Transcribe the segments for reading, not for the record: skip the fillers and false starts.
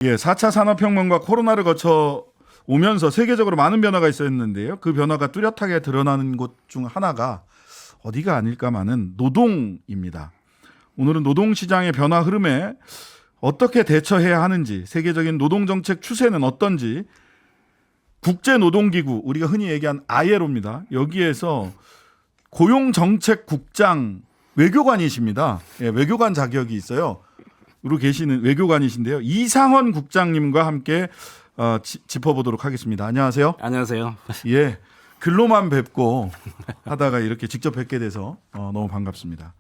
예, 4차 산업혁명과 코로나를 거쳐 오면서 세계적으로 많은 변화가 있었는데요. 그 변화가 뚜렷하게 드러나는 곳 중 하나가 어디가 아닐까마는 노동입니다. 오늘은 노동시장의 변화 흐름에 어떻게 대처해야 하는지, 세계적인 노동정책 추세는 어떤지, 국제노동기구, 우리가 흔히 얘기한 ILO입니다. 여기에서 고용정책국장 외교관이십니다. 예, 외교관 자격이 있어요. 으로 계시는 외교관이신데요. 이상헌 국장님과 함께 짚어보도록 하겠습니다. 안녕하세요. 안녕하세요. 예, 글로만 뵙고 하다가 이렇게 직접 뵙게 돼서 너무 반갑습니다.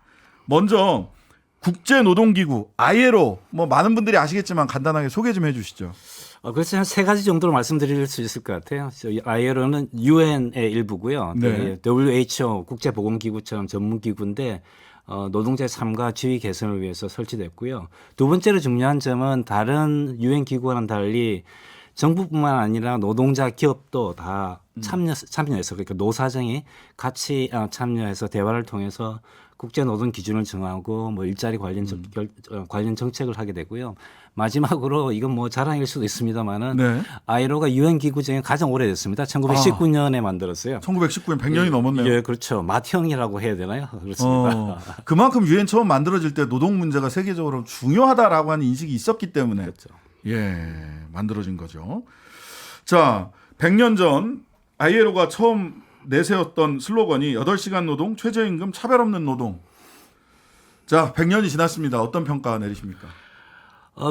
먼저 국제노동기구 ILO, 뭐 많은 분들이 아시겠지만 간단하게 소개 좀 해주시죠. 그래서 한 세 가지 정도로 말씀드릴 수 있을 것 같아요. ILO는 UN의 일부고요. 네. WHO 국제보건기구처럼 전문기구인데 노동자의 삶과 지위 개선을 위해서 설치됐고요. 두 번째로 중요한 점은 다른 유엔 기구와는 달리 정부뿐만 아니라 노동자 기업도 다 참여해서 그러니까 노사정이 같이 참여해서 대화를 통해서 국제 노동 기준을 정하고 뭐 일자리 관련 관련 정책을 하게 되고요. 마지막으로 이건 뭐 자랑일 수도 있습니다만은 네. ILO가 유엔 기구 중에 가장 오래됐습니다. 1919년에 만들었어요. 1919년 100년이 넘었네요. 예, 그렇죠. 맏형이라고 해야 되나요? 그렇습니다. 그만큼 유엔 처음 만들어질 때 노동 문제가 세계적으로 중요하다라고 하는 인식이 있었기 때문에 그렇죠. 예, 만들어진 거죠. 자, 100년 전 ILO가 처음 내세웠던 슬로건이 8시간 노동, 최저임금, 차별 없는 노동. 자, 100년이 지났습니다. 어떤 평가 내리십니까?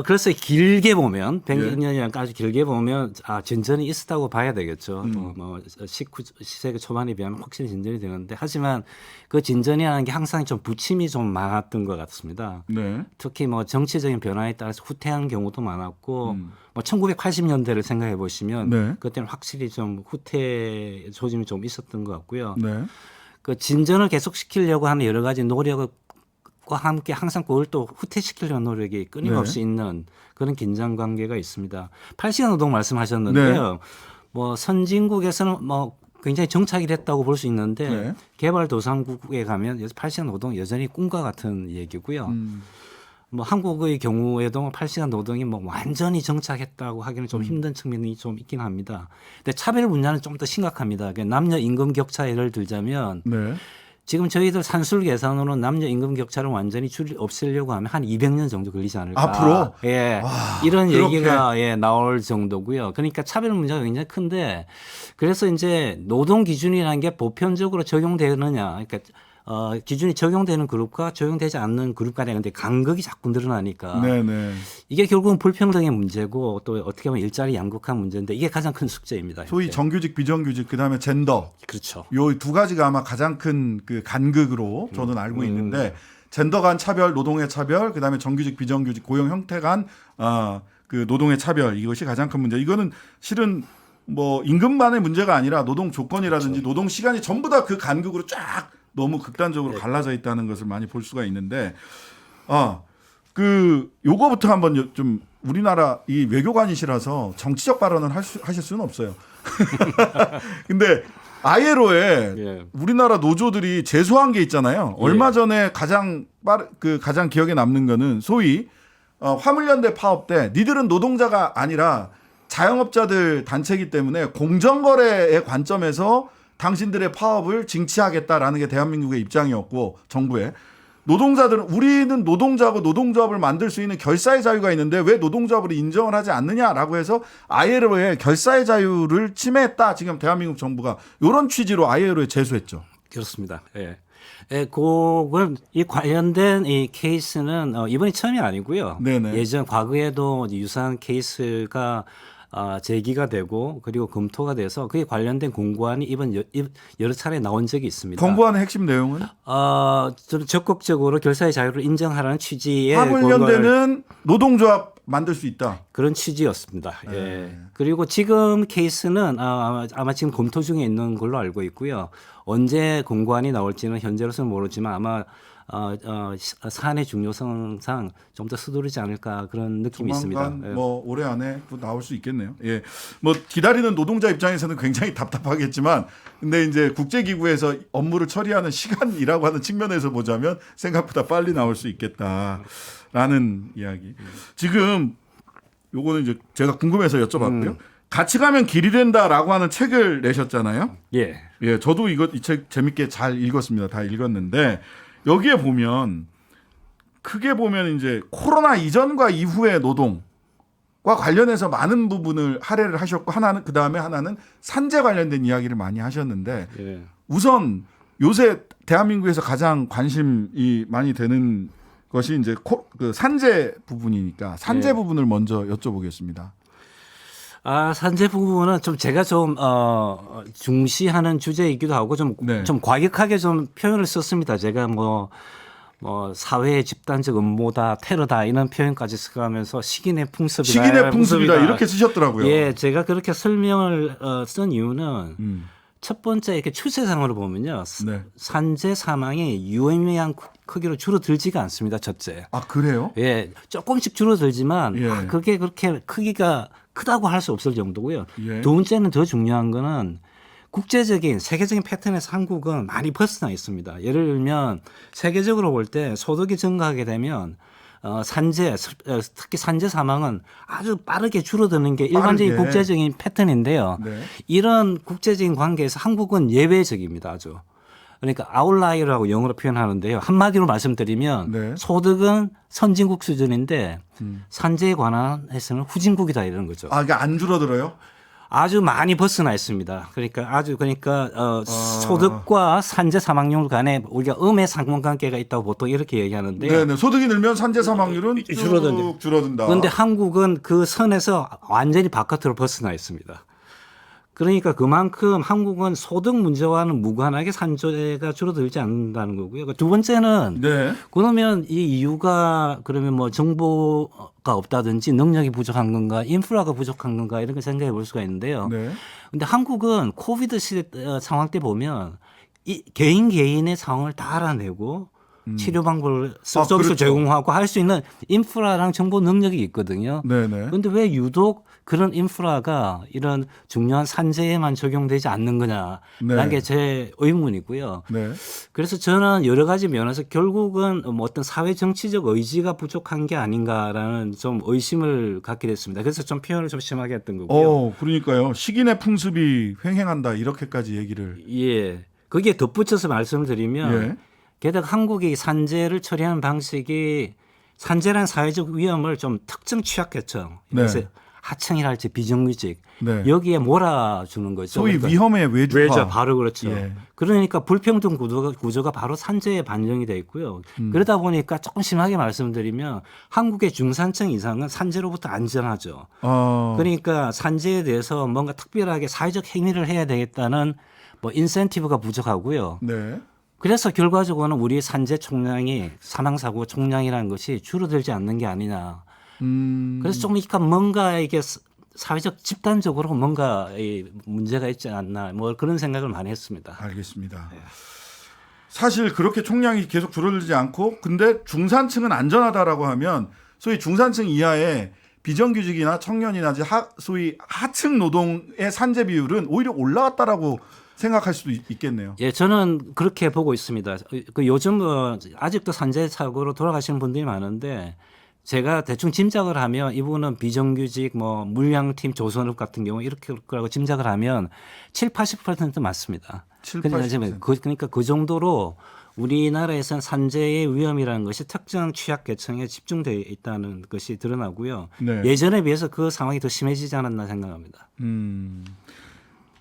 그래서 길게 보면 100년이랑 아주 길게 보면 진전이 있었다고 봐야 되겠죠. 뭐 19세기 초반에 비하면 확실히 진전이 되는데 하지만 그 진전이라는 게 항상 좀 부침이 좀 많았던 것 같습니다. 네. 특히 뭐 정치적인 변화에 따라서 후퇴한 경우도 많았고 뭐 1980년대를 생각해 보시면 네. 그때는 확실히 좀 후퇴 조짐이 좀 있었던 것 같고요. 네. 그 진전을 계속시키려고 하는 여러 가지 노력을 과 함께 항상 그걸 또 후퇴시키려는 노력이 끊임없이 있는 그런 긴장 관계가 있습니다. 8시간 노동 말씀하셨는데요. 뭐 선진국에서는 뭐 굉장히 정착이 됐다고 볼 수 있는데 개발도상국에 가면 8시간 노동 여전히 꿈과 같은 얘기고요. 뭐 한국의 경우에도 8시간 노동이 뭐 완전히 정착했다고 하기는 좀 힘든 측면이 좀 있긴 합니다. 근데 차별 분야는 좀 더 심각합니다. 남녀 임금 격차 예를 들자면 지금 저희들 산술 계산으로는 남녀 임금 격차를 완전히 없애려고 하면 한 200년 정도 걸리지 않을까. 앞으로? 예. 와, 이런 그렇게. 얘기가 나올 정도고요. 그러니까 차별 문제가 굉장히 큰데 그래서 이제 노동 기준이라는 게 보편적으로 적용되느냐. 그러니까 기준이 적용되는 그룹과 적용되지 않는 그룹 간의 근데 간극이 자꾸 늘어나니까 이게 결국은 불평등의 문제고 또 어떻게 보면 일자리 양극화 문제인데 이게 가장 큰 숙제입니다. 소위 현재. 정규직, 비정규직, 그다음에 젠더. 그렇죠. 요 두 가지가 아마 가장 큰 그 간극으로 저는 알고 있는데 젠더 간 차별, 노동의 차별, 그다음에 정규직, 비정규직, 고용 형태 간 그 노동의 차별 이것이 가장 큰 문제. 이거는 실은 뭐 임금만의 문제가 아니라 노동 조건이라든지 노동 시간이 전부 다 그 간극으로 쫙 너무 극단적으로 갈라져 있다는 것을 많이 볼 수가 있는데 그 요거부터 한번 좀 우리나라 이 외교관이시라서 정치적 발언을 하실 수는 없어요. 근데 ILO에 우리나라 노조들이 제소한 게 있잖아요. 얼마 전에 가장 기억에 남는 거는 소위 화물연대 파업 때 니들은 노동자가 아니라 자영업자들 단체이기 때문에 공정거래의 관점에서 당신들의 파업을 징치하겠다라는 게 대한민국의 입장이었고 정부의 노동자들은 우리는 노동자하고 노동조합을 만들 수 있는 결사의 자유가 있는데 왜 노동조합을 인정을 하지 않느냐라고 해서 ILO의 결사의 자유를 침해했다. 지금 대한민국 정부가 이런 취지로 ILO에 제소했죠. 그렇습니다. 예. 그걸 이 관련된 이 케이스는 이번이 처음이 아니고요. 예전 과거에도 유사한 케이스가 제기가 되고 그리고 검토가 돼서 그에 관련된 공고안이 이번 여러 차례 나온 적이 있습니다. 공고안의 핵심 내용은? 좀 적극적으로 결사의 자유를 인정하라는 취지의 화물연대는 노동조합 만들 수 있다. 그런 취지였습니다. 예. 그리고 지금 케이스는 아마 지금 검토 중에 있는 걸로 알고 있고요. 언제 공고안이 나올지는 현재로서는 모르지만 아마 사안의 중요성상 좀 더 서두르지 않을까 그런 느낌이 있습니다. 뭐 올해 안에 나올 수 있겠네요. 예, 뭐 기다리는 노동자 입장에서는 굉장히 답답하겠지만, 근데 이제 국제기구에서 업무를 처리하는 시간이라고 하는 측면에서 보자면 생각보다 빨리 나올 수 있겠다라는 이야기. 지금 요거는 이제 제가 궁금해서 여쭤봤고요. 같이 가면 길이 된다라고 하는 책을 내셨잖아요. 예. 예, 저도 이 책 재밌게 잘 읽었습니다. 다 읽었는데 여기에 보면 크게 보면 이제 코로나 이전과 이후의 노동과 관련해서 많은 부분을 할애를 하셨고 하나는 그다음에 하나는 산재 관련된 이야기를 많이 하셨는데 예. 우선 요새 대한민국에서 가장 관심이 많이 되는 것이 이제 그 산재 부분이니까 산재 예. 부분을 먼저 여쭤보겠습니다. 산재 부분은 좀 제가 좀 중시하는 주제이기도 하고 좀 네. 과격하게 좀 표현을 썼습니다. 제가 뭐 사회의 집단적 음모다, 테러다 이런 표현까지 써가면서 시기내 풍습이다. 시기내 풍습이다 이렇게 쓰셨더라고요. 예, 제가 그렇게 설명을 쓴 이유는 첫 번째 이렇게 추세상으로 보면요, 네. 산재 사망이 유의미한 크기로 줄어들지가 않습니다. 첫째. 아 그래요? 예, 조금씩 줄어들지만 예. 그게 그렇게 크기가 크다고 할 수 없을 정도고요. 예. 두 번째는 더 중요한 거는 국제적인 세계적인 패턴에서 한국은 많이 벗어나 있습니다. 예를 들면 세계적으로 볼 때 소득이 증가하게 되면 산재 특히 산재 사망은 아주 빠르게 줄어드는 게 일반적인 빠르게. 국제적인 패턴인데요. 네. 이런 국제적인 관계에서 한국은 예외적입니다. 아주. 그러니까 아웃라이어라고 영어로 표현하는데요. 한마디로 말씀드리면 네. 소득은 선진국 수준인데 산재에 관한해서는 후진국이다 이런 거죠. 아 이게 안 줄어들어요? 아주 많이 벗어나 있습니다. 그러니까 소득과 산재 사망률 간에 우리가 음의 상관관계가 있다고 보통 이렇게 얘기하는데요. 네네. 소득이 늘면 산재 사망률은 쭉 줄어든다. 그런데 한국은 그 선에서 완전히 바깥으로 벗어나 있습니다. 그러니까 그만큼 한국은 소득 문제와는 무관하게 산재가 줄어들지 않는다는 거고요. 두 번째는 네. 그러면 이 이유가 그러면 뭐 정보가 없다든지 능력이 부족한 건가, 인프라가 부족한 건가 이런 걸 생각해 볼 수가 있는데요. 네. 근데 한국은 코비드 시대 상황 때 보면 이 개인의 상황을 다 알아내고 치료 방법을 서비스 그렇죠. 제공하고 할 수 있는 인프라랑 정보 능력이 있거든요. 네네. 그런데 왜 유독 그런 인프라가 이런 중요한 산재에만 적용되지 않는 거냐라는 네. 게 제 의문이고요. 네. 그래서 저는 여러 가지 면에서 결국은 뭐 어떤 사회 정치적 의지가 부족한 게 아닌가라는 좀 의심을 갖게 됐습니다. 그래서 좀 표현을 좀 심하게 했던 거고요. 그러니까요. 시기내 풍습이 횡행한다 이렇게까지 얘기를. 예. 거기에 덧붙여서 말씀을 드리면 예. 게다가 한국이 산재를 처리하는 방식이 산재라는 사회적 위험을 좀 특정 취약계층, 네. 그래서 하층이랄지 비정규직 네. 여기에 몰아주는 거죠. 소위 그러니까 위험의 외주화. 외자 바로 그렇죠. 예. 그러니까 불평등 구조가 바로 산재에 반영이 돼 있고요. 그러다 보니까 조금 심하게 말씀드리면 한국의 중산층 이상은 산재로부터 안전하죠. 그러니까 산재에 대해서 뭔가 특별하게 사회적 행위를 해야 되겠다는 뭐 인센티브가 부족하고요. 네. 그래서 결과적으로는 우리 산재 총량이 사망사고 총량이라는 것이 줄어들지 않는 게 아니냐. 그래서 좀 그러니까 뭔가 이게 사회적 집단적으로 뭔가 이 문제가 있지 않나 뭐 그런 생각을 많이 했습니다. 알겠습니다. 네. 사실 그렇게 총량이 계속 줄어들지 않고 근데 중산층은 안전하다라고 하면 소위 중산층 이하의 비정규직이나 청년이나 소위 하층 노동의 산재 비율은 오히려 올라갔다라고 생각할 수도 있겠네요. 예, 저는 그렇게 보고 있습니다. 그 요즘 아직도 산재 사고로 돌아가시는 분들이 많은데 제가 대충 짐작을 하면 이분은 비정규직 뭐 물량팀 조선업 같은 경우 이렇게 거라고 짐작을 하면 7-80% 맞습니다. 7-80%. 그러니까 그 정도로 우리나라에서는 산재의 위험이라는 것이 특정 취약계층에 집중되어 있다는 것이 드러나고요. 네. 예전에 비해서 그 상황이 더 심해지지 않았나 생각합니다.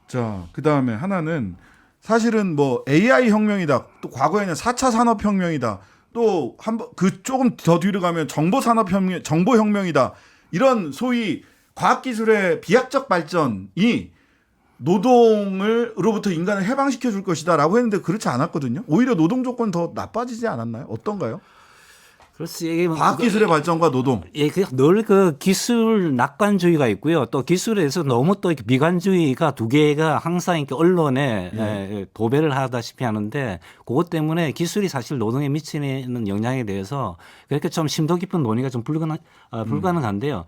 자, 그다음에 하나는 사실은 뭐 AI 혁명이다. 또 과거에는 4차 산업혁명이다. 또 그 조금 더 뒤로 가면 정보혁명이다. 이런 소위 과학기술의 비약적 발전이 노동으로부터 인간을 해방시켜 줄 것이다라고 했는데 그렇지 않았거든요. 오히려 노동 조건 더 나빠지지 않았나요? 어떤가요? 그렇지. 과학기술의 발전과 노동. 예, 늘 그 기술 낙관주의가 있고요. 또 기술에서 너무 또 비관주의가 두 개가 항상 이렇게 언론에 도배를 하다시피 하는데 그것 때문에 기술이 사실 노동에 미치는 영향에 대해서 그렇게 좀 심도 깊은 논의가 좀 불가능한데요.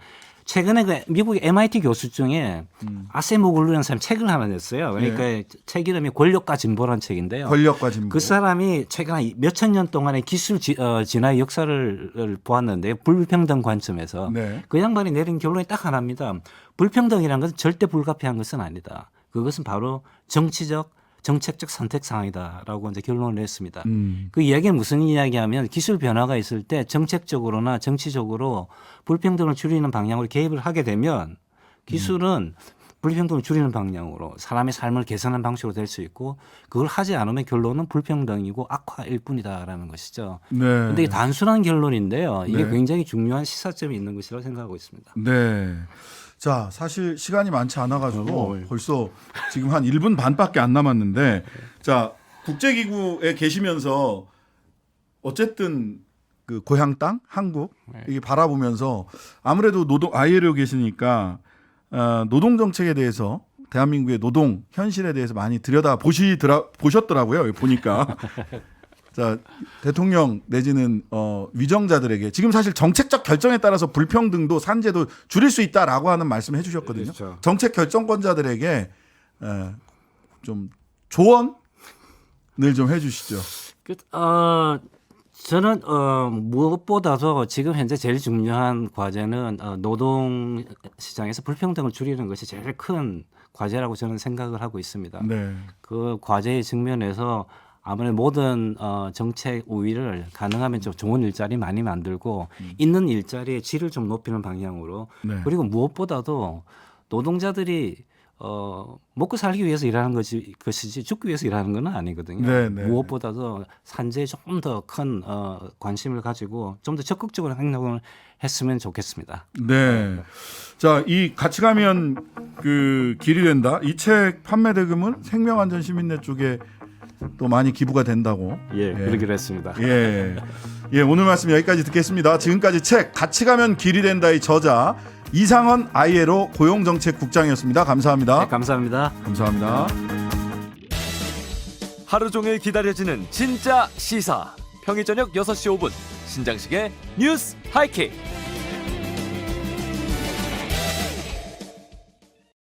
최근에 그 미국의 MIT 교수 중에 아세모글루라는 사람이 책을 하나 냈어요. 그러니까 책 이름이 권력과 진보라는 책인데요. 권력과 진보. 그 사람이 최근 몇천 년 동안의 기술 진화의 역사를 보았는데 불평등 관점에서 네. 그 양반이 내린 결론이 딱 하나입니다. 불평등이라는 것은 절대 불가피한 것은 아니다. 그것은 바로 정책적 선택 사항이다라고 이제 결론을 냈습니다. 그 이야기는 무슨 이야기하면 기술 변화가 있을 때 정책적으로나 정치적으로 불평등을 줄이는 방향으로 개입을 하게 되면 기술은 불평등을 줄이는 방향으로 사람의 삶을 개선하는 방식으로 될 수 있고 그걸 하지 않으면 결론은 불평등이고 악화일 뿐이다라는 것이죠. 네. 그런데 이게 단순한 결론인데요. 이게 네. 굉장히 중요한 시사점이 있는 것이라고 생각하고 있습니다. 네. 자, 사실 시간이 많지 않아가지고 네. 벌써 지금 한 1분 반밖에 안 남았는데, 자, 국제기구에 계시면서 어쨌든 그 고향 땅 한국 이게 바라보면서 아무래도 ILO 계시니까 노동 정책에 대해서 대한민국의 노동 현실에 대해서 많이 보셨더라고요. 여기 보니까. 자, 대통령 내지는 위정자들에게 지금 사실 정책적 결정에 따라서 불평등도 산재도 줄일 수 있다라고 하는 말씀을 해주셨거든요. 그렇죠. 정책 결정권자들에게 좀 조언을 좀 해주시죠. 저는 무엇보다도 지금 현재 제일 중요한 과제는 노동 시장에서 불평등을 줄이는 것이 제일 큰 과제라고 저는 생각을 하고 있습니다. 네. 그 과제의 측면에서 아무래도 모든 정책 우위를 가능하면 좀 좋은 일자리 많이 만들고 있는 일자리의 질을 좀 높이는 방향으로 네. 그리고 무엇보다도 노동자들이 먹고 살기 위해서 일하는 것이지 죽기 위해서 일하는 건 아니거든요. 네, 네. 무엇보다도 산재에 조금 더 큰 관심을 가지고 좀 더 적극적으로 행동을 했으면 좋겠습니다. 네. 자, 이 같이 가면 그 길이 된다. 이 책 판매 대금은 생명안전 시민대 쪽에 또 많이 기부가 된다고. 예, 그러기로 했습니다. 예. 예, 오늘 말씀 여기까지 듣겠습니다. 지금까지 책 같이 가면 길이 된다의 저자 이상헌 ILO 고용정책국장이었습니다. 감사합니다. 네, 감사합니다. 감사합니다. 하루 종일 기다려지는 진짜 시사. 평일 저녁 6시 5분 신장식의 뉴스 하이킥.